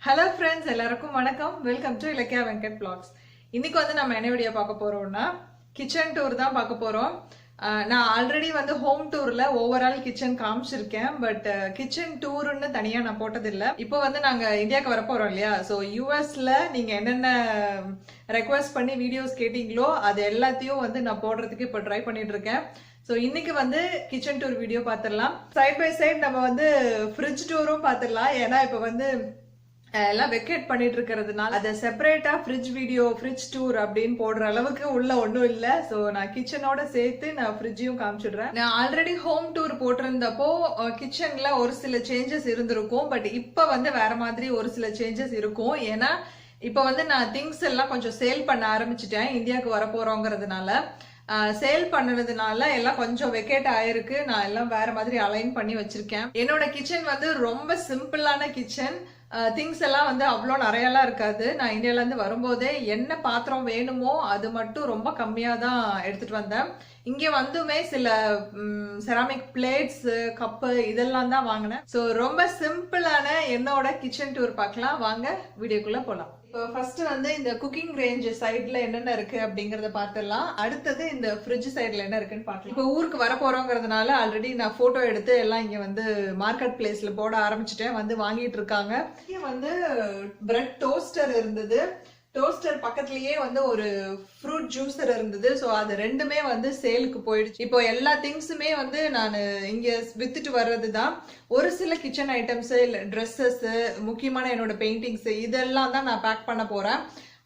Hello friends, எல்லாருக்கும் வணக்கம். Welcome to ElakkiyaVenkat இன்னைக்கு வந்து நம்ம என்ன வீடியோ பார்க்க போறோம்னா கிச்சன் டூர் தான் பார்க்க போறோம். நான் ஆல்ரெடி வந்து ஹோம் டூர்ல ஓவரால் கிச்சன் காமிச்சிருக்கேன். பட் கிச்சன் டூர்னு தனியா நான் போட்டதில்லை. இப்போ வந்து நாங்க இந்தியாவுக்கு வர போறோம் இல்லையா, ஸோ யூஎஸ்ல நீங்க என்னென்ன ரெக்வஸ்ட் பண்ணி வீடியோஸ் கேட்டீங்களோ அது எல்லாத்தையும் வந்து நான் போடுறதுக்கு இப்போ ட்ரை பண்ணிட்டு இருக்கேன். ஸோ இன்னைக்கு வந்து கிச்சன் டூர் வீடியோ பார்த்துடலாம். சைட் பை சைட் நம்ம வந்து ஃப்ரிட்ஜ் டூரும் பார்த்துடலாம். ஏன்னா இப்போ வந்து எல்லாம் வெக்கேட் பண்ணிட்டு இருக்கிறதுனால அதை செப்பரேட்டா ஃப்ரிட்ஜ் வீடியோ ஃப்ரிட்ஜ் டூர் அப்படின்னு போடுற அளவுக்கு உள்ள ஒன்றும் இல்லை. ஸோ நான் கிச்சனோட சேர்த்து நான் ஃப்ரிட்ஜையும் காமிச்சிடுறேன். நான் ஆல்ரெடி ஹோம் டூர் போட்டிருந்தப்போ கிச்சன்ல ஒரு சில சேஞ்சஸ் இருந்திருக்கும். பட் இப்போ வந்து வேற மாதிரி ஒரு சில சேஞ்சஸ் இருக்கும். ஏன்னா இப்போ வந்து நான் திங்ஸ் எல்லாம் கொஞ்சம் சேல் பண்ண ஆரம்பிச்சிட்டேன். இந்தியாவுக்கு வர போறோங்கிறதுனால சேல் பண்ணதுனால எல்லாம் கொஞ்சம் வெக்கேட் ஆயிருக்கு. நான் எல்லாம் வேற மாதிரி அலைன் பண்ணி வச்சிருக்கேன். என்னோட கிச்சன் வந்து ரொம்ப சிம்பிளான கிச்சன். திங்ஸ் எல்லாம் வந்து அவ்வளோ நிறையெல்லாம் இருக்காது. நான் இந்தியால இருந்து வரும்போதே என்ன பாத்திரம் வேணுமோ அது மட்டும் ரொம்ப கம்மியா தான் எடுத்துட்டு வந்தேன். இங்க வந்துமே சில செராமிக் பிளேட்ஸ் கப்பு இதெல்லாம் தான் வாங்கினேன். ஸோ ரொம்ப சிம்பிளான என்னோட கிச்சன் டூர் பார்க்கலாம். வாங்க வீடியோக்குள்ள போலாம். இப்போ ஃபர்ஸ்ட் வந்து இந்த குக்கிங் ரேஞ்ச் சைட்ல என்னென்ன இருக்கு அப்படிங்கறத பார்த்துடலாம். அடுத்தது இந்த ஃப்ரிட்ஜ் சைட்ல என்ன இருக்குன்னு பார்க்கலாம். இப்போ ஊருக்கு வர போறோங்கிறதுனால ஆல்ரெடி நான் போட்டோ எடுத்து எல்லாம் இங்க வந்து மார்க்கெட் பிளேஸ்ல போட ஆரம்பிச்சுட்டேன். வந்து வாங்கிட்டு இருக்காங்க. இங்க வந்து பிரெட் டோஸ்டர் இருந்தது. டோஸ்டர் பக்கத்துலயே வந்து ஒரு ஃப்ரூட் ஜூஸர் இருந்தது. ஸோ அது ரெண்டுமே வந்து சேலுக்கு போயிடுச்சு. இப்போ எல்லா திங்ஸுமே வந்து நான் இங்க வித்துட்டு வர்றது தான். ஒரு சில கிச்சன் ஐட்டம்ஸ், ட்ரெஸ்ஸஸ், முக்கியமான என்னோட பெயிண்டிங்ஸ் இதெல்லாம் தான் நான் பேக் பண்ண போறேன்.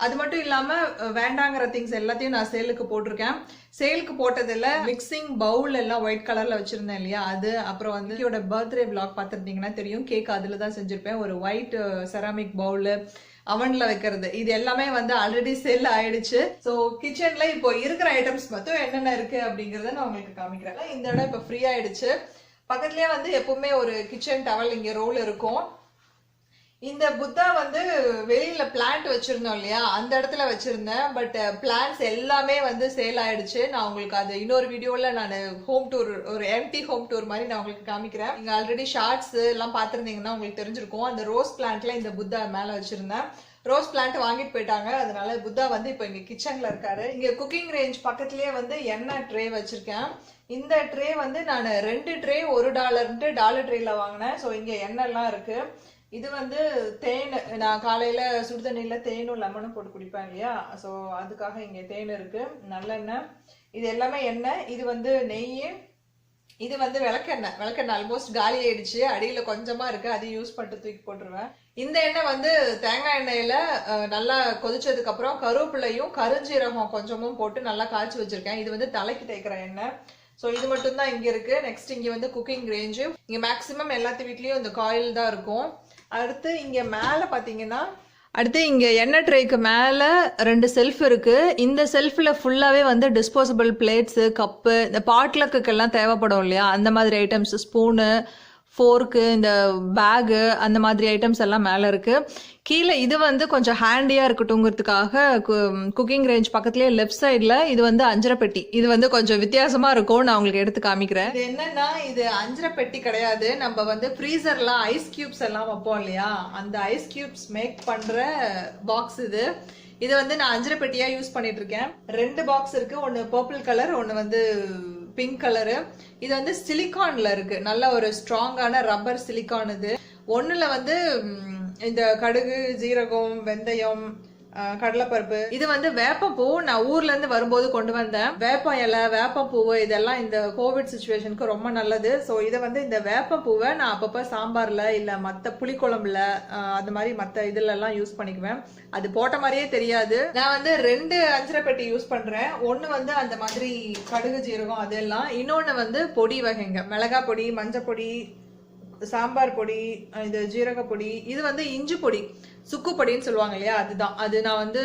அது மட்டும் இல்லாம வேண்டாங்கிற திங்ஸ் எல்லாத்தையும் நான் சேலுக்கு போட்டிருக்கேன். சேலுக்கு போட்டதுல மிக்சிங் பவுல் எல்லாம் ஒயிட் கலர்ல வச்சிருந்தேன் இல்லையா, அது அப்புறம் வந்து என்னோட பர்த்டே விளாக் பார்த்துருந்தீங்கன்னா தெரியும். கேக் அதுல தான் செஞ்சிருப்பேன். ஒரு ஒயிட் செராமிக் பவுல் அவன்ல வைக்கிறது இது எல்லாமே வந்து ஆல்ரெடி சேல் ஆயிடுச்சு. ஸோ கிச்சன்ல இப்போ இருக்கிற ஐட்டம்ஸ் மட்டும் என்னென்ன இருக்கு அப்படிங்கறத நான் உங்களுக்கு காமிக்கிறேன். இந்த இடம் இப்போ ஃப்ரீ ஆயிடுச்சு. பக்கத்துலயே வந்து எப்பவுமே ஒரு கிச்சன் டவல் இங்க ரோல் இருக்கும். இந்த புத்தா வந்து வெளியில பிளான்ட் வச்சிருந்தோம் இல்லையா, அந்த இடத்துல வச்சிருந்தேன். பட் பிளான்ட்ஸ் எல்லாமே வந்து சேல் ஆயிடுச்சு. நான் உங்களுக்கு அது இன்னொரு வீடியோல நான் ஹோம் டூர், ஒரு எம்டி ஹோம் டூர் மாதிரி நான் உங்களுக்கு காமிக்கிறேன். நீங்க ஆல்ரெடி ஷார்ட்ஸ் எல்லாம் பாத்திருந்தீங்கன்னா உங்களுக்கு தெரிஞ்சிருக்கும். அந்த ரோஸ் பிளான்ட்ல இந்த புத்தா மேல வச்சிருந்தேன். ரோஸ் பிளான்ட் வாங்கிட்டு போயிட்டாங்க. அதனால புத்தா வந்து இப்போ இங்க கிச்சன்ல இருக்காரு. இங்க குக்கிங் ரேஞ்ச் பக்கத்துலயே வந்து எண்ணெய் ட்ரே வச்சிருக்கேன். இந்த ட்ரே வந்து நான் 2 ட்ரே $1 டாலர் ட்ரேல வாங்கினேன். ஸோ இங்க எண்ணெய் எல்லாம் இருக்கு. இது வந்து தேன். நான் காலையில சுடுதண்ணில தேனும் லெமனும் போட்டு குடிப்பேன் இல்லையா, ஸோ அதுக்காக இங்க தேன் இருக்கு. நல்லெண்ணெய், இது எல்லாமே எண்ணெய். இது வந்து நெய். இது வந்து விளக்கெண்ணெய். விளக்கெண்ணெய் ஆல்மோஸ்ட் காலி ஆயிடுச்சு. அடியில கொஞ்சமா இருக்கு, அதையும் யூஸ் பண்ணிட்டு தூக்கி போட்டுருவேன். இந்த எண்ணெய் வந்து தேங்காய் எண்ணெயில நல்லா கொதிச்சதுக்கு அப்புறம் கருவேப்பிலையும் கருஞ்சீரகம் கொஞ்சமும் போட்டு நல்லா காய்ச்சி வச்சிருக்கேன். இது வந்து தலைக்கு தேய்க்கிற எண்ணெய். ஸோ இது மட்டும் தான் இங்க இருக்கு. நெக்ஸ்ட் இங்க வந்து குக்கிங் ரேஞ்சு. இங்க மேக்சிமம் எல்லாத்து வீட்லயும் இந்த காயில் தான் இருக்கும். அடுத்து இங்க மேல பாத்தீங்கன்னா, அடுத்து இங்க எண்ணெய் ட்ரேக்கு மேல 2 செல்ஃப் இருக்கு. இந்த செல்ஃப்ல ஃபுல்லாவே வந்து டிஸ்போசபிள் பிளேட்ஸ், கப்பு, இந்த பாட்லக்கு எல்லாம் தேவைப்படும் இல்லையா, அந்த மாதிரி ஐட்டம்ஸ், ஸ்பூனு, ஃபோர்க்கு, இந்த பேகு, அந்த மாதிரி ஐட்டம்ஸ் எல்லாம் மேல இருக்கு. கீழே இது வந்து கொஞ்சம் ஹேண்டியா இருக்கட்டும்ங்கிறதுக்காக குக்கிங் ரேஞ்ச் பக்கத்துலயே லெஃப்ட் சைட்ல இது வந்து அஞ்சரை பெட்டி. இது வந்து கொஞ்சம் வித்தியாசமா இருக்கும். நான் உங்களுக்கு எடுத்து காமிக்கிறேன். இது என்னன்னா, இது அஞ்சரை பெட்டி கிடையாது. நம்ம வந்து ஃப்ரீசர்ல ஐஸ் கியூப்ஸ் எல்லாம் வைப்போம் இல்லையா, அந்த ஐஸ் கியூப்ஸ் மேக் பண்ற பாக்ஸ் இது. இது வந்து நான் அஞ்சரை பெட்டியா யூஸ் பண்ணிட்டு இருக்கேன். 2 பாக்ஸ் இருக்கு. ஒன்னு பர்பிள் கலர், ஒன்னு வந்து பிங்க் கலரு. இது வந்து சிலிகான்ல இருக்கு. நல்ல ஒரு ஸ்ட்ராங்கான ரப்பர் சிலிகான். இது ஒண்ணுல வந்து இந்த கடுகு, ஜீரகம், வெந்தயம், கடலைப்பருப்பு. இது வந்து வேப்பப்பூ. நான் ஊர்ல இருந்து வரும்போது கொண்டு வந்தேன். வேப்ப இலை, வேப்பப்பூவு இதெல்லாம் இந்த கோவிட் சிச்சுவேஷனுக்கு ரொம்ப நல்லது. ஸோ இதை வந்து இந்த வேப்பப்பூவை நான் அப்பப்ப சாம்பார்ல இல்ல மத்த புளிக்குழம்புல அது மாதிரி மத்த இதுல எல்லாம் யூஸ் பண்ணிக்குவேன். அது போட்ட மாதிரியே தெரியாது. நான் வந்து 2 அஞ்சரை பெட்டி யூஸ் பண்றேன். ஒன்னு வந்து அந்த மாதிரி கடுகு, ஜீரகம் அதெல்லாம். இன்னொன்னு வந்து பொடி வகைங்க, மிளகா பொடி, மஞ்சள் பொடி, சாம்பார் பொடி, இது ஜீரக பொடி, இது வந்து இஞ்சி பொடி, சுக்கு பொடின்னு சொல்லுவாங்க இல்லையா, அதுதான். அது நான் வந்து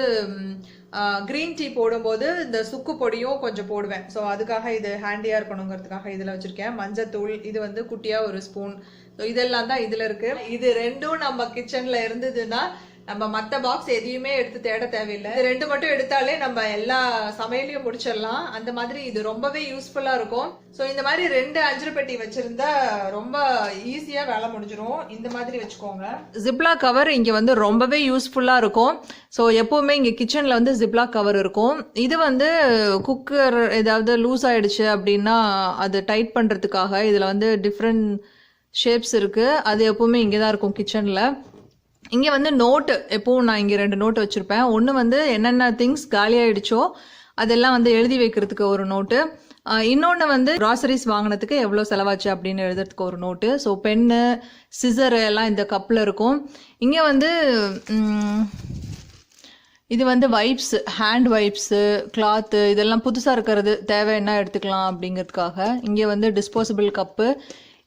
கிரீன் டீ போடும்போது இந்த சுக்கு பொடியும் கொஞ்சம் போடுவேன். ஸோ அதுக்காக இது ஹேண்டியா இருக்கணுங்கிறதுக்காக இதுல வச்சிருக்கேன். மஞ்சத்தூள், இது வந்து குட்டியா ஒரு ஸ்பூன். ஸோ இதெல்லாம் தான் இதுல இருக்கு. இது ரெண்டும் நம்ம கிச்சன்ல இருந்ததுன்னா நம்ம மற்ற பாக்ஸ் எதையுமே எடுத்து தேட தேவையில்லை. இது 2 மட்டும் எடுத்தாலே நம்ம எல்லா சமையலையும் முடிச்சிடலாம். அந்த மாதிரி இது ரொம்பவே யூஸ்ஃபுல்லா இருக்கும். ஸோ இந்த மாதிரி 2 அஞ்சரை பெட்டி வச்சிருந்தா ரொம்ப ஈஸியா வேலை முடிஞ்சிடும். இந்த மாதிரி வச்சுக்கோங்க. ஜிப்லாக் கவர் இங்க வந்து ரொம்பவே யூஸ்ஃபுல்லா இருக்கும். ஸோ எப்பவுமே இங்க கிச்சன்ல வந்து ஜிப்லாக் கவர் இருக்கும். இது வந்து குக்கர் ஏதாவது லூஸ் ஆயிடுச்சு அப்படின்னா அது டைட் பண்றதுக்காக இதுல வந்து டிஃப்ரெண்ட் ஷேப்ஸ் இருக்கு. அது எப்பவுமே இங்கதான் இருக்கும் கிச்சன்ல. இங்கே வந்து நோட்டு எப்பவும் நான் இங்கே 2 நோட்டு வச்சுருப்பேன். ஒன்று வந்து என்னென்ன திங்ஸ் காலியாகிடுச்சோ அதெல்லாம் வந்து எழுதி வைக்கிறதுக்கு ஒரு நோட்டு, இன்னொன்று வந்து க்ராசரிஸ் வாங்கினதுக்கு எவ்வளோ செலவாச்சு அப்படின்னு எழுதுறதுக்கு ஒரு நோட்டு. ஸோ பென்னு சிசரு எல்லாம் இந்த கப்பில் இருக்கும். இங்கே வந்து இது வந்து வைப்ஸ், ஹேண்ட் வைப்ஸு, கிளாத்து இதெல்லாம் புதுசாக இருக்கிறது தேவை என்ன எடுத்துக்கலாம் அப்படிங்கிறதுக்காக. இங்கே வந்து டிஸ்போசபிள் கப்பு.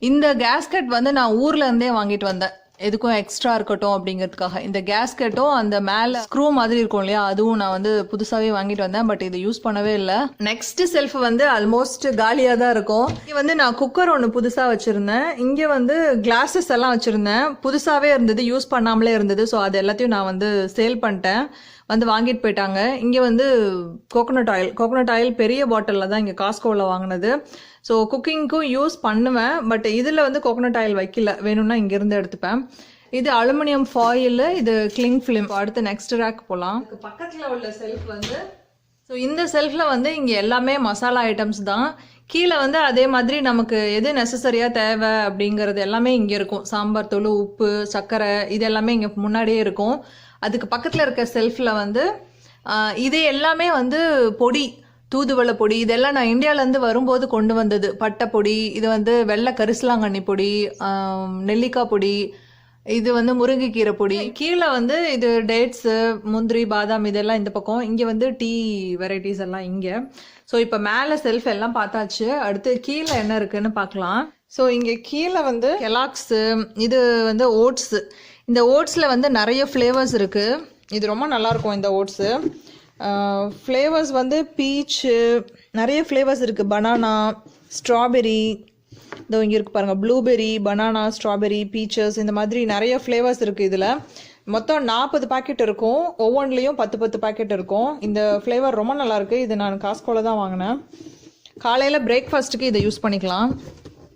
இந்த கேஸ்கட் வந்து நான் ஊர்ல இருந்தே வாங்கிட்டு வந்தேன், எதுக்கும் எக்ஸ்ட்ரா இருக்கட்டும் அப்படிங்கிறதுக்காக. இந்த கேஸ்கெட்டும் அந்த மேல ஸ்க்ரூ மாதிரி இருக்கும் இல்லையா, அதுவும் நான் வந்து புதுசாவே வாங்கிட்டு வந்தேன். பட் இது யூஸ் பண்ணவே இல்லை. நெக்ஸ்ட் செல்ஃப் வந்து ஆல்மோஸ்ட் காலியா தான் இருக்கும். இங்க வந்து நான் குக்கர் ஒன்று புதுசா வச்சிருந்தேன். இங்க வந்து கிளாஸஸ் எல்லாம் வச்சிருந்தேன், புதுசாவே இருந்தது, யூஸ் பண்ணாமலே இருந்தது. ஸோ அது எல்லாத்தையும் நான் வந்து சேல் பண்ணிட்டேன், வந்து வாங்கிட்டு போயிட்டாங்க. இங்கே வந்து கோகோனட் ஆயில் பெரிய பாட்டிலில் தான் இங்கே காஸ்கோவில் வாங்கினது. ஸோ குக்கிங்க்கும் யூஸ் பண்ணுவேன். பட் இதில் வந்து கோகோனட் ஆயில் வைக்கல, வேணும்னா இங்கேருந்து எடுத்துப்பேன். இது அலுமினியம் ஃபாயில், இது கிளிங் ஃபிலிம். அடுத்து நெக்ஸ்ட் ரேக் போகலாம். பக்கத்தில் உள்ள செல்ஃப் வந்து, ஸோ இந்த செல்ஃபில் வந்து இங்கே எல்லாமே மசாலா ஐட்டம்ஸ் தான். கீழே வந்து அதே மாதிரி நமக்கு எது நெசசரியாக தேவை அப்படிங்கிறது எல்லாமே இங்கே இருக்கும். சாம்பார் தூள், உப்பு, சர்க்கரை இது எல்லாமே இங்கே முன்னாடியே இருக்கும். அதுக்கு பக்கத்தில் இருக்க செல்ஃபில் வந்து இது எல்லாமே வந்து பொடி, தூதுவளை பொடி, இதெல்லாம் நான் இந்தியாவிலேருந்து வரும்போது கொண்டு வந்தது. பட்டை பொடி, இது வந்து வெள்ளை கரிசலாங்கண்ணி பொடி, நெல்லிக்காய் பொடி, இது வந்து முருங்கைக்கீரை பொடி. கீழே வந்து இது டேட்ஸு, முந்திரி, பாதாம் இதெல்லாம் இந்த பக்கம். இங்கே வந்து டீ வெரைட்டிஸ் எல்லாம் இங்கே. ஸோ இப்போ மேலே செல்ஃப் எல்லாம் பார்த்தாச்சு. அடுத்து கீழே என்ன இருக்குன்னு பார்க்கலாம். ஸோ இங்கே கீழே வந்து கெலாக்ஸு, இது வந்து ஓட்ஸு. இந்த ஓட்ஸில் வந்து நிறைய ஃப்ளேவர்ஸ் இருக்குது. இது ரொம்ப நல்லாயிருக்கும் இந்த ஓட்ஸு. ஃப்ளேவர்ஸ் வந்து பீச்சு, நிறைய ஃப்ளேவர்ஸ் இருக்குது. பனானா, ஸ்ட்ராபெரி, இதோ இங்கே இருக்குது பாருங்கள், ப்ளூபெரி, பனானா, ஸ்ட்ராபெரி, பீச்சஸ், இந்த மாதிரி நிறைய ஃப்ளேவர்ஸ் இருக்குது. இதில் மொத்தம் 40 பாக்கெட் இருக்கும். ஒவ்வொன்றிலையும் 10 பாக்கெட் இருக்கும். இந்த ஃப்ளேவர் ரொம்ப நல்லாயிருக்கு. இது நான் காஸ்கோவில் தான் வாங்கினேன். காலையில் பிரேக்ஃபாஸ்ட்டுக்கு இதை யூஸ் பண்ணிக்கலாம்.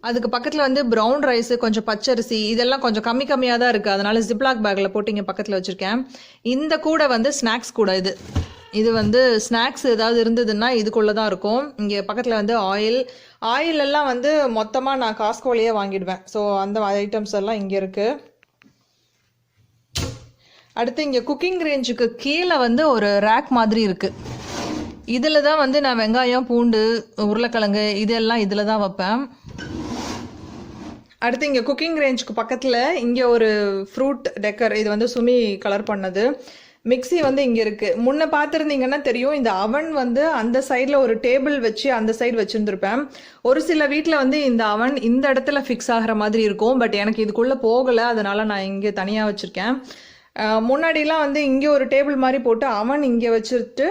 அதுக்கு பக்கத்தில் வந்து ப்ரௌன் ரைஸு, கொஞ்சம் பச்சரிசி, இதெல்லாம் கொஞ்சம் கம்மியாக தான் இருக்குது. அதனால ஜிப்லாக் பேக்கில் போட்டு இங்கே பக்கத்தில் வச்சுருக்கேன். இந்த கூட வந்து ஸ்நாக்ஸ் கூட, இது வந்து ஸ்நாக்ஸ் ஏதாவது இருந்ததுன்னா இதுக்குள்ளே தான் இருக்கும். இங்கே பக்கத்தில் வந்து ஆயில் எல்லாம் வந்து மொத்தமாக நான் காஸ்கோலையே வாங்கிடுவேன். ஸோ அந்த ஐட்டம்ஸ் எல்லாம் இங்கே இருக்குது. அடுத்து இங்கே குக்கிங் ரேஞ்சுக்கு கீழே வந்து ஒரு ரேக் மாதிரி இருக்குது. இதில் தான் வந்து நான் வெங்காயம், பூண்டு, உருளைக்கிழங்கு இதெல்லாம் இதில் தான் வைப்பேன். அடுத்து இங்கே குக்கிங் ரேஞ்சுக்கு பக்கத்தில் இங்கே ஒரு ஃப்ரூட் டெக்கர், இது வந்து சுமி கலர் பண்ணது. மிக்ஸி வந்து இங்கே இருக்குது. முன்ன பார்த்துருந்தீங்கன்னா தெரியும், இந்த அவன் வந்து அந்த சைடில் ஒரு டேபிள் வச்சு அந்த சைடு வச்சுருந்துருப்பேன். ஒரு சில வீட்டில் வந்து இந்த அவன் இந்த இடத்துல ஃபிக்ஸ் ஆகிற மாதிரி இருக்கும். பட் எனக்கு இதுக்குள்ளே போகலை, அதனால் நான் இங்கே தனியாக வச்சுருக்கேன். முன்னாடிலாம் வந்து இங்கே ஒரு டேபிள் மாதிரி போட்டு அவன் இங்கே வச்சுட்டு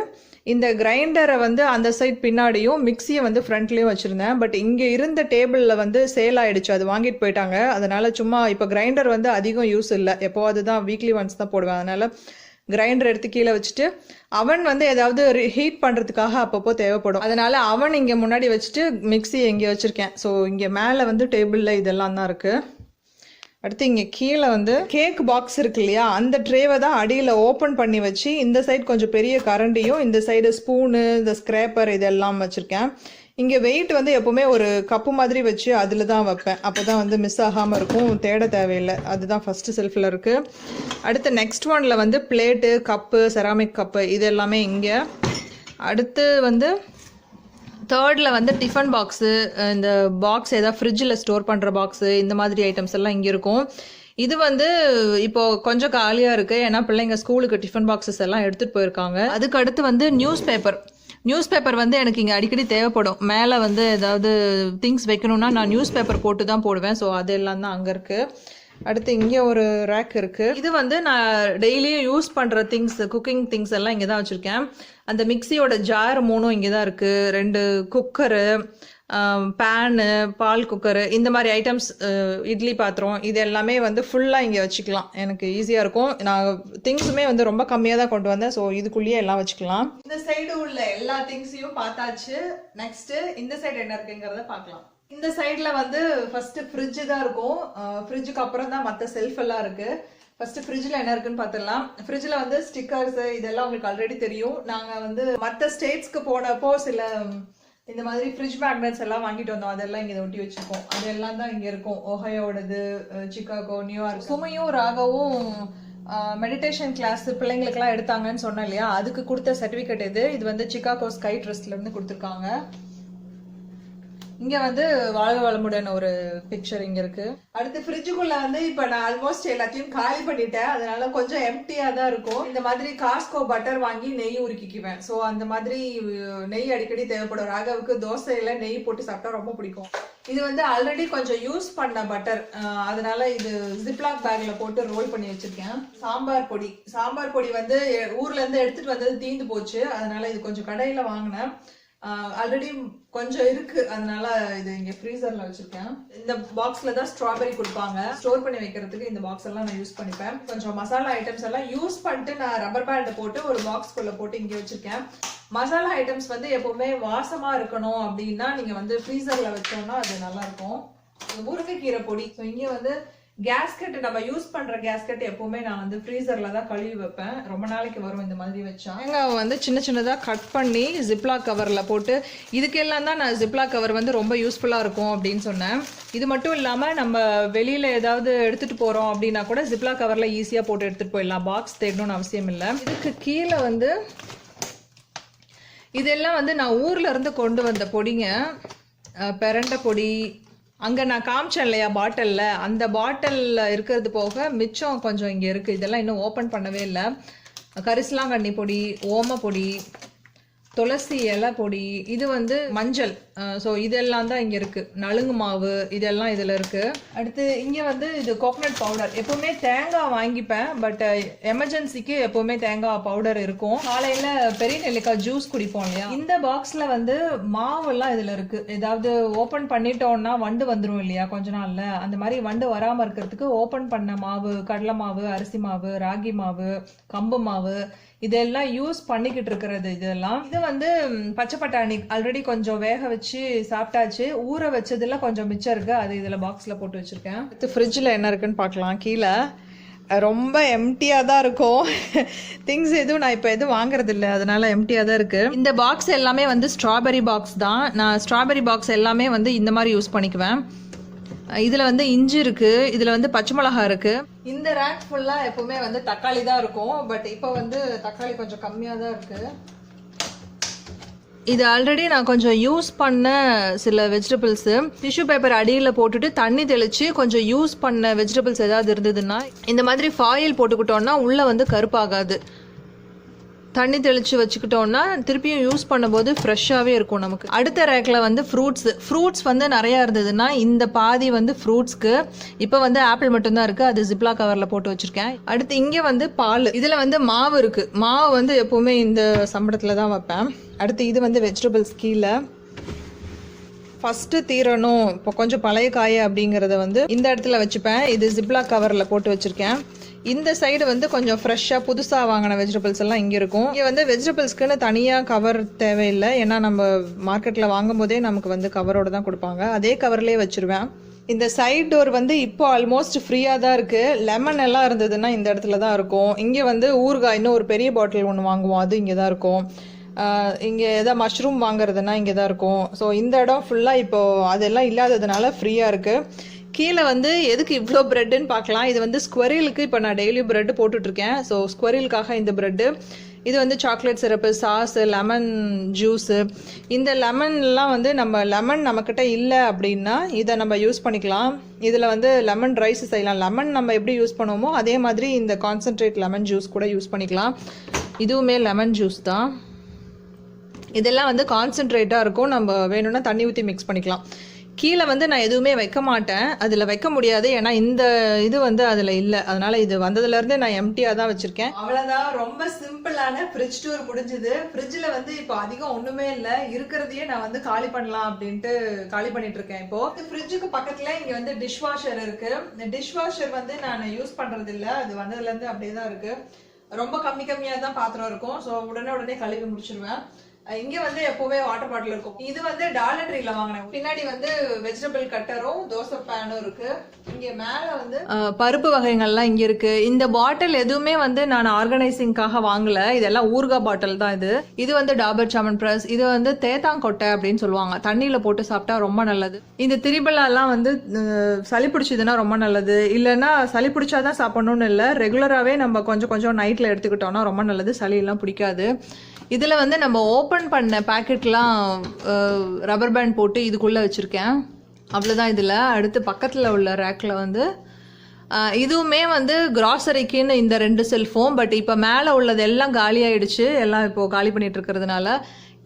இந்த கிரைண்டரை வந்து அந்த சைட் பின்னாடியும் மிக்சியை வந்து ஃப்ரண்ட்லேயும் வச்சுருந்தேன். பட் இங்கே இருந்த டேபிளில் வந்து சேல் ஆகிடுச்சு, அது வாங்கிட்டு போயிட்டாங்க. அதனால் சும்மா இப்போ கிரைண்டர் வந்து அதிகம் யூஸ் இல்லை, எப்போ அதுதான் வீக்லி ஒன்ஸ் தான் போடுவேன். அதனால் கிரைண்டர் எடுத்து கீழே வச்சுட்டு அவன் வந்து ஏதாவது ஹீட் பண்ணுறதுக்காக அப்பப்போ தேவைப்படும். அதனால் அவன் இங்கே முன்னாடி வச்சுட்டு மிக்சி இங்கே வச்சுருக்கேன். ஸோ இங்கே மேலே வந்து டேபிளில் இதெல்லாம் தான் இருக்குது. அடுத்து இங்கே கீழே வந்து கேக் பாக்ஸ் இருக்கு இல்லையா, அந்த ட்ரேவை தான் அடியில் ஓப்பன் பண்ணி வச்சு இந்த சைடு கொஞ்சம் பெரிய கரண்டியும் இந்த சைடு ஸ்பூனு, இந்த ஸ்க்ரேப்பர் இதெல்லாம் வச்சுருக்கேன். இங்கே வெயிட் வந்து எப்போவுமே ஒரு கப்பு மாதிரி வச்சு அதில் தான் வைப்பேன். அப்போ தான் வந்து மிஸ் ஆகாமல் இருக்கும், தேட தேவையில்லை. அதுதான் ஃபஸ்ட்டு செல்ஃபில் இருக்குது. அடுத்து நெக்ஸ்ட் ஒனில் வந்து பிளேட்டு, கப்பு, செராமிக் கப்பு இது எல்லாமே இங்கே. அடுத்து வந்து தேர்டில் வந்து டிஃபன் பாக்ஸு, இந்த பாக்ஸ் ஏதாவது ஃப்ரிட்ஜில் ஸ்டோர் பண்ணுற பாக்ஸு, இந்த மாதிரி ஐட்டம்ஸ் எல்லாம் இங்கே இருக்கும். இது வந்து இப்போது கொஞ்சம் காலியாக இருக்குது, ஏன்னா பிள்ளைங்க ஸ்கூலுக்கு டிஃபன் பாக்ஸஸ் எல்லாம் எடுத்துகிட்டு போயிருக்காங்க. அதுக்கு அடுத்து வந்து நியூஸ் பேப்பர் வந்து எனக்கு இங்கே அடிக்கடி தேவைப்படும். மேலே வந்து ஏதாவது திங்ஸ் வைக்கணும்னா நான் நியூஸ் பேப்பர் போட்டு தான் போடுவேன். ஸோ அது எல்லாம் தான் அங்கே இருக்குது. அடுத்து இங்கே ஒரு ரேக் இருக்குது. இது வந்து நான் டெய்லியும் யூஸ் பண்ணுற திங்ஸ், குக்கிங் திங்ஸ் எல்லாம் இங்கே தான் வச்சுருக்கேன். அந்த மிக்சியோட ஜார் 3 இங்கே தான் இருக்குது. 2 குக்கரு, பேனு, பால் குக்கரு, இந்த மாதிரி ஐட்டம்ஸ், இட்லி பாத்திரம், இது எல்லாமே வந்து ஃபுல்லாக இங்கே வச்சுக்கலாம். எனக்கு ஈஸியாக இருக்கும். நான் திங்ஸுமே வந்து ரொம்ப கம்மியாக தான் கொண்டு வந்தேன். ஸோ இதுக்குள்ளேயே எல்லாம் வச்சுக்கலாம். இந்த சைடு உள்ள எல்லா திங்ஸையும் பார்த்தாச்சு. நெக்ஸ்ட் இந்த சைடு என்ன இருக்குங்கிறத பார்க்கலாம். இந்த சைடில் வந்து ஃபர்ஸ்ட் ஃப்ரிட்ஜு தான் இருக்கும். ஃப்ரிட்ஜுக்கு அப்புறம் தான் மற்ற செல்ஃப் எல்லாம் இருக்கு. ஃபர்ஸ்ட் ஃப்ரிட்ஜில் என்ன இருக்குன்னு பார்த்துடலாம். ஃப்ரிட்ஜில் வந்து ஸ்டிக்கர்ஸ் இதெல்லாம் உங்களுக்கு ஆல்ரெடி தெரியும். நாங்கள் வந்து மற்ற ஸ்டேட்ஸ்க்கு போனப்போ சில இந்த மாதிரி ஃப்ரிட்ஜ் மேக்னெட்ஸ் எல்லாம் வாங்கிட்டு வந்தோம். அதெல்லாம் இங்கே ஒட்டி வச்சுருக்கோம். அதெல்லாம் தான் இங்கே இருக்கும். ஓஹையோடது, சிகாகோ, நியூயார்க். சுமையும் ராகவும் மெடிடேஷன் கிளாஸ் பிள்ளைங்களுக்குலாம் எடுத்தாங்கன்னு சொன்னேன் இல்லையா, அதுக்கு கொடுத்த சர்டிஃபிகேட் இது வந்து சிகாகோ ஸ்கை ட்ரஸ்ட்லேருந்து கொடுத்துருக்காங்க. இங்க வந்து வாழ்க வளமுடன் ஒரு பிக்சர் இங்க இருக்கு. அடுத்து ஃப்ரிட்ஜுக்குள்ள வந்து இப்ப நான் ஆல்மோஸ்ட் எல்லாத்தையும் காலி பண்ணிட்டேன். அதனால கொஞ்சம் எம்டியா தான் இருக்கும். இந்த மாதிரி காஸ்கோ பட்டர் வாங்கி நெய் உருக்கிக்குவேன். ஸோ அந்த மாதிரி நெய் அடிக்கடி தேவைப்படும். ராகவுக்கு தோசையில நெய் போட்டு சாப்பிட்டா ரொம்ப பிடிக்கும். இது வந்து ஆல்ரெடி கொஞ்சம் யூஸ் பண்ண பட்டர், அதனால இது ஜிப்லாக் பேக்ல போட்டு ரோல் பண்ணி வச்சிருக்கேன். சாம்பார் பொடி வந்து ஊர்ல இருந்து எடுத்துட்டு வந்தது தீந்து போச்சு. அதனால இது கொஞ்சம் கடையில வாங்கினேன். ஆல்ரெடி கொஞ்சம் இருக்கு, அதனால இது இங்க ஃப்ரீசர்ல வச்சிருக்கேன். இந்த பாக்ஸ்ல தான் ஸ்ட்ராபெரி கொடுப்பாங்க. ஸ்டோர் பண்ணி வைக்கிறதுக்கு இந்த பாக்ஸ் எல்லாம் நான் யூஸ் பண்ணிப்பேன். கொஞ்சம் மசாலா ஐட்டம்ஸ் எல்லாம் யூஸ் பண்ணிட்டு நான் ரப்பர் பேண்ட் போட்டு ஒரு பாக்ஸ்குள்ள போட்டு இங்க வச்சிருக்கேன். மசாலா ஐட்டம்ஸ் வந்து எப்பவுமே வாசமா இருக்கணும் அப்படின்னா நீங்க வந்து ஃப்ரீசர்ல வச்சோம்னா அது நல்லா இருக்கும். முருங்கைக்கீரை பொடி. ஸோ இங்க வந்து கேஸ்கெட், நம்ம யூஸ் பண்ற கேஸ்கெட் எப்பவுமே நான் வந்து ஃப்ரீசர்ல தான் கழுவி வைப்பேன். ரொம்ப நாளைக்கு வரும் இந்த மாதிரி வச்சா. தேங்காய் வந்து சின்ன சின்னதா கட் பண்ணி ஜிப்லாக் கவர்ல போட்டு, இதுக்கெல்லாம் தான் நான் ஜிப்லாக் கவர் வந்து ரொம்ப யூஸ்ஃபுல்லா இருக்கும் அப்படின்னு சொன்னேன். இது மட்டும் இல்லாம நம்ம வெளியில ஏதாவது எடுத்துட்டு போறோம் அப்படின்னா கூட ஜிப்லாக் கவர்ல ஈஸியா போட்டு எடுத்துட்டு போயிடலாம். பாக்ஸ் தேடணும்னு அவசியம் இல்லை. இதுக்கு கீழே வந்து இதெல்லாம் வந்து நான் ஊர்ல இருந்து கொண்டு வந்த பொடிங்க. பெரண்டை பொடி, அங்கே நான் காமிச்சேன் இல்லையா பாட்டிலில், அந்த பாட்டிலில் இருக்கிறது போக மிச்சம் கொஞ்சம் இங்கே இருக்குது. இதெல்லாம் இன்னும் ஓப்பன் பண்ணவே இல்லை. கரிசலாங்கண்ணி பொடி, ஓம பொடி, துளசி இலை பொடி, இது வந்து மஞ்சள். ஸோ இதெல்லாம் தான் இங்கே இருக்குது. நலுங்கு மாவு இதெல்லாம் இதில் இருக்குது. அடுத்து இங்கே வந்து இது கோகனட் பவுடர். எப்போவுமே தேங்காய் வாங்கிப்பேன், பட் எமர்ஜென்சிக்கு எப்போவுமே தேங்காய் பவுடர் இருக்கும். காலையில் பெரிய நெல்லிக்காய் ஜூஸ் குடிப்போம் இல்லையா, இந்த பாக்ஸில் வந்து மாவெல்லாம் இதில் இருக்குது. ஏதாவது ஓப்பன் பண்ணிட்டோம்னா வண்டு வந்துடும் இல்லையா கொஞ்ச நாளில், அந்த மாதிரி வண்டு வராமல் இருக்கிறதுக்கு ஓப்பன் பண்ண மாவு, கடலை மாவு, அரிசி மாவு, ராகி மாவு, கம்பு மாவு, இதெல்லாம் யூஸ் பண்ணிக்கிட்டு இருக்கிறது. இதெல்லாம் இது வந்து பச்சை பட்டாணி ஆல்ரெடி கொஞ்சம் வேக வச்சு சாப்பிட்டாச்சு. ஊற வச்சதுல கொஞ்சம் மிச்சம் இருக்கு, அது இதுல பாக்ஸ்ல போட்டு வச்சிருக்கேன். ஃப்ரிட்ஜில் என்ன இருக்குன்னு பார்க்கலாம். கீழே ரொம்ப எம்டியாக தான் இருக்கும். திங்ஸ் எதுவும் நான் இப்போ எதுவும் வாங்குறது இல்லை, அதனால எம்டியாக தான் இருக்கு. இந்த பாக்ஸ் எல்லாமே வந்து ஸ்ட்ராபெரி பாக்ஸ் தான். நான் ஸ்ட்ராபெரி பாக்ஸ் எல்லாமே வந்து இந்த மாதிரி யூஸ் பண்ணிக்குவேன். இதில் வந்து இஞ்சி இருக்கு, இதில் வந்து பச்சை மிளகா இருக்கு. இந்த ரேக் ஃபுல்லாக எப்பவுமே வந்து தக்காளி தான் இருக்கும், பட் இப்போ வந்து தக்காளி கொஞ்சம் கம்மியாக தான் இருக்கு. இது ஆல்ரெடி நான் கொஞ்சம் யூஸ் பண்ண சில வெஜிடபிள்ஸு டிஷ்யூ பேப்பர் அடியில் போட்டுட்டு தண்ணி தெளித்து கொஞ்சம் யூஸ் பண்ண வெஜிடபிள்ஸ் ஏதாவது இருந்ததுன்னா இந்த மாதிரி ஃபாயில் போட்டுக்கிட்டோன்னா உள்ளே வந்து கருப்பாகாது. தண்ணி தெளித்து வச்சுக்கிட்டோன்னா திருப்பியும் யூஸ் பண்ணும்போது ஃப்ரெஷ்ஷாகவே இருக்கும் நமக்கு. அடுத்த ரேக்கில் வந்து ஃப்ரூட்ஸ் வந்து நிறையா இருந்ததுன்னா இந்த பாதி வந்து ஃப்ரூட்ஸ்க்கு. இப்போ வந்து ஆப்பிள் மட்டும்தான் இருக்குது, அது ஜிப்லா கவரில் போட்டு வச்சுருக்கேன். அடுத்து இங்கே வந்து பால், இதில் வந்து மாவு இருக்குது. மாவு வந்து எப்போவுமே இந்த சம்பளத்தில் தான் வைப்பேன். அடுத்து இது வந்து வெஜிடபிள்ஸ் கீழே. ஃபஸ்ட்டு தீரணும் இப்போ கொஞ்சம் பழைய காய் அப்படிங்கிறத வந்து இந்த இடத்துல வச்சுப்பேன். இது ஜிப்லா கவரில் போட்டு வச்சுருக்கேன். இந்த சைடு வந்து கொஞ்சம் ஃப்ரெஷ்ஷாக புதுசாக வாங்கின வெஜிடபிள்ஸ் எல்லாம் இங்கே இருக்கும். இங்கே வந்து வெஜிடபிள்ஸ்க்குன்னு தனியாக கவர் தேவையில்லை, ஏன்னா நம்ம மார்க்கெட்டில் வாங்கும் போதே நமக்கு வந்து கவரோடு தான் கொடுப்பாங்க. அதே கவர்லேயே வச்சுருவேன். இந்த சைட் டோர் வந்து இப்போ ஆல்மோஸ்ட் ஃப்ரீயாக தான் இருக்குது. லெமன் எல்லாம் இருந்ததுன்னா இந்த இடத்துல தான் இருக்கும். இங்கே வந்து ஊறுகாய் இன்னும் ஒரு பெரிய பாட்டில் ஒன்று வாங்குவோம், அது இங்கே தான் இருக்கும். இங்கே எதாவது மஷ்ரூம் வாங்குறதுனா இங்கே தான் இருக்கும். ஸோ இந்த இடம் ஃபுல்லாக இப்போது அதெல்லாம் இல்லாததுனால ஃப்ரீயாக இருக்குது. கீழே வந்து எதுக்கு இவ்வளோ ப்ரெட்டுன்னு பார்க்கலாம். இது வந்து ஸ்குவரிலுக்கு இப்போ நான் டெய்லி ப்ரெட்டு போட்டுட்ருக்கேன். ஸோ ஸ்குவரிலுக்காக இந்த ப்ரெட்டு. இது வந்து chocolate syrup, sauce, lemon juice. இந்த லெமன்லாம் வந்து நம்ம லெமன் நம்மக்கிட்ட இல்லை அப்படின்னா இதை நம்ம யூஸ் பண்ணிக்கலாம். இதில் வந்து லெமன் ரைஸ் செய்யலாம். லெமன் நம்ம எப்படி யூஸ் பண்ணுவோமோ அதே மாதிரி இந்த கான்சன்ட்ரேட் லெமன் ஜூஸ் கூட யூஸ் பண்ணிக்கலாம். இதுவுமே லெமன் ஜூஸ் தான். இதெல்லாம் வந்து கான்சன்ட்ரேட்டாக இருக்கும், நம்ம வேணும்னா தண்ணி ஊற்றி மிக்ஸ் பண்ணிக்கலாம். கீழே வந்து நான் எதுவுமே வைக்க மாட்டேன், அதில் வைக்க முடியாது, ஏன்னா இந்த இது வந்து அதில் இல்லை. அதனால இது வந்ததுலேருந்து நான் எம்டியாக தான் வச்சுருக்கேன். அவ்வளோதான், ரொம்ப சிம்பிளான ஃப்ரிட்ஜ் டூர் முடிஞ்சுது. ஃப்ரிட்ஜில் வந்து இப்போ அதிகம் ஒன்றுமே இல்லை, இருக்கிறதையே நான் வந்து காலி பண்ணலாம் அப்படின்ட்டு காலி பண்ணிட்டு இருக்கேன். இப்போ ஃப்ரிட்ஜுக்கு பக்கத்தில் இங்கே வந்து டிஷ் வாஷர் இருக்கு. இந்த டிஷ் வாஷர் வந்து நான் யூஸ் பண்ணுறது இல்லை, அது வந்ததுலேருந்து அப்படியே தான் இருக்கு. ரொம்ப கம்மியாக தான் பாத்திரம் இருக்கும். ஸோ உடனே கழுவி முடிச்சிருவேன். இங்க வந்து எப்பவுமே வாட்டர் பாட்டில் இருக்கும். இது வந்து டாலர் ட்ரீல வாங்கினேன். பின்னாடி வந்து வெஜிடபிள் கட்டரும் தோசை பேனும் இருக்கு. இங்க மேல வந்து பருப்பு வகைகள்லாம் இங்க இருக்கு. இந்த பாட்டில் எதுவுமே வந்து நான் ஆர்கனைசிங்காக வாங்கல, இதெல்லாம் ஊறுகாய் பாட்டில் தான். இது வந்து டாபர் சாமன் பிரஸ். இது வந்து தேத்தாங்கொட்டை அப்படின்னு சொல்லுவாங்க, தண்ணியில போட்டு சாப்பிட்டா ரொம்ப நல்லது. இந்த திரிபலாலாம் வந்து சளி பிடிச்சதுன்னா ரொம்ப நல்லது. இல்லைன்னா சளி பிடிச்சாதான் சாப்பிடணும்னு இல்லை, ரெகுலராகவே நம்ம கொஞ்சம் நைட்ல எடுத்துக்கிட்டோம்னா ரொம்ப நல்லது, சளி எல்லாம் பிடிக்காது. இதில் வந்து நம்ம ஓப்பன் பண்ண பேக்கெட்லாம் ரப்பர் பேண்ட் போட்டு இதுக்குள்ளே வச்சுருக்கேன். அவ்வளோதான். இதில் அடுத்து பக்கத்தில் உள்ள ரேக்கில் வந்து இதுவுமே வந்து கிராசரிக்குன்னு இந்த 2 செல்ஃபோன். பட் இப்போ மேலே உள்ளது எல்லாம் காலி ஆகிடுச்சு, எல்லாம் இப்போது காலி பண்ணிகிட்டு இருக்கிறதுனால.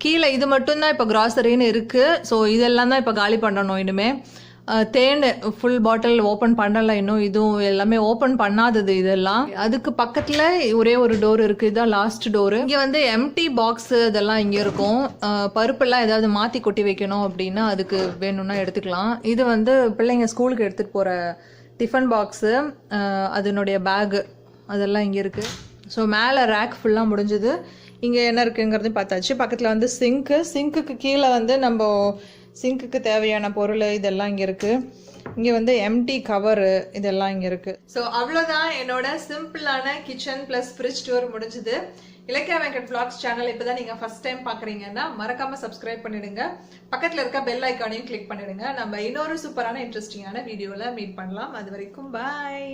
கீழே இது மட்டும்தான் இப்போ கிராசரின்னு இருக்குது. ஸோ இதெல்லாம் தான் இப்போ காலி பண்ணணும் இனிமே. தேன் ஃபுல் பாட்டில் ஓப்பன் பண்ணலை இன்னும், இதுவும் எல்லாமே ஓப்பன் பண்ணாதது இதெல்லாம். அதுக்கு பக்கத்தில் ஒரே ஒரு டோர் இருக்குது, இதுதான் லாஸ்ட் டோரு. இங்கே வந்து எம்டி பாக்ஸு இதெல்லாம் இங்கே இருக்கும். பருப்பெல்லாம் ஏதாவது மாற்றி கொட்டி வைக்கணும் அப்படின்னா அதுக்கு வேணும்னா எடுத்துக்கலாம். இது வந்து பிள்ளைங்க ஸ்கூலுக்கு எடுத்துகிட்டு போகிற டிஃபன் பாக்ஸு, அதனுடைய பேகு அதெல்லாம் இங்கே இருக்குது. ஸோ மேலே ரேக் ஃபுல்லாக முடிஞ்சுது. இங்கே என்ன இருக்குங்கிறது பார்த்தாச்சு. பக்கத்தில் வந்து சிங்க்குக்கு கீழே வந்து நம்ம சிங்க்குக்கு தேவையான பொருள் இதெல்லாம் இங்கே இருக்குது. இங்கே வந்து எம்டி கவரு இதெல்லாம் இங்கே இருக்குது. ஸோ அவ்வளோதான் என்னோட சிம்பிளான கிச்சன் ப்ளஸ் ஃப்ரிட்ஜ் டூர் முடிஞ்சுது. இலக்கியா வெங்கட் vlogs சேனல் இப்போ தான் நீங்கள் ஃபர்ஸ்ட் டைம் பார்க்குறீங்கன்னா மறக்காமல் சப்ஸ்கிரைப் பண்ணிடுங்க. பக்கத்தில் இருக்க பெல் ஐக்கானையும் கிளிக் பண்ணிடுங்க. நம்ம இன்னொரு சூப்பரான இன்ட்ரெஸ்டிங்கான வீடியோவில் மீட் பண்ணலாம். அது வரைக்கும் பாய்.